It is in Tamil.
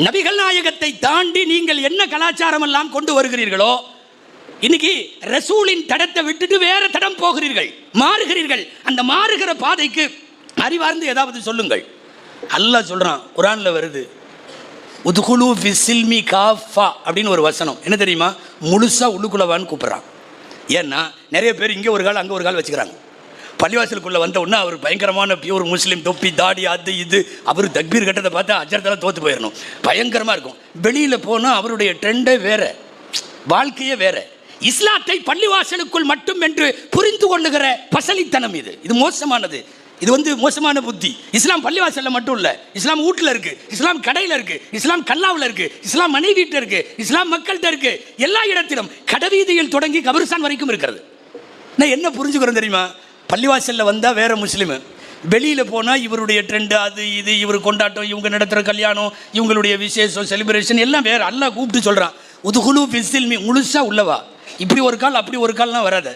நபிகள் நாயகத்தை தாண்டி நீங்கள் என்ன கலாச்சாரம் எல்லாம் கொண்டு வருகிறீர்களோ, இன்னைக்கு ரசூலின் தடத்தை விட்டுட்டு வேற தடம் போகிறீர்கள், மாறுகிறீர்கள். அந்த மாறுகிற பாதைக்கு அறிவார்ந்து ஏதாவது சொல்லுங்கள். அல்லாஹ் சொல்றான், குர்ஆன்ல வருது, உத்குலு ஃபிஸ்ஸில்மி காஃபா அப்படின்னு ஒரு வசனம். என்ன தெரியுமா? முழுசா உள்ளுக்குள்ளவான்னு கூப்பிட்றான். ஏன்னா நிறைய பேர் இங்கே ஒரு கால் அங்கே ஒரு கால் வச்சுக்கிறாங்க. பள்ளிவாசலுக்குள்ளே வந்த உடனே அவர் பயங்கரமான பியூர் முஸ்லீம், தொப்பி தாடி அது இது, அவர் தக்பீர் கட்டத்தை பார்த்தா அஜர்தெல்லாம் தோற்று போயிடணும், பயங்கரமாக இருக்கும். வெளியில் போனால் அவருடைய ட்ரெண்டே வேற, வாழ்க்கையே வேற. இஸ்லாத்தை பள்ளிவாசலுக்குள் மட்டும் என்று புரிந்து கொள்ளுகிற பசலித்தனம் இது. இது மோசமானது. இது மோசமான புத்தி. இஸ்லாம் பள்ளிவாசலில் மட்டும் இல்லை, இஸ்லாம் வீட்டில் இருக்குது, இஸ்லாம் கடையில் இருக்குது, இஸ்லாம் கல்லாவில் இருக்குது, இஸ்லாம் மனைவி வீட்டில் இருக்குது, இஸ்லாம் மக்கள்கிட்ட இருக்குது, எல்லா இடத்திலும், கடைவீதியில் தொடங்கி கபரிஸ்தான் வரைக்கும் இருக்கிறது. நான் என்ன புரிஞ்சுக்கிறேன் தெரியுமா? பள்ளிவாசலில் வந்தால் வேற முஸ்லீமு, வெளியில் போனால் இவருடைய ட்ரெண்டு அது இது, இவர் கொண்டாட்டம், இவங்க நடத்துகிற கல்யாணம், இவங்களுடைய விசேஷம், செலிப்ரேஷன் எல்லாம் வேறு. அல்லாஹ் கூப்பிட்டு சொல்கிறான், உதுகுலு ஃபிஸ்ஸில்மி, முழுசாக உள்ளவா. இப்படி ஒரு கால் அப்படி ஒரு கால்லாம் வராத.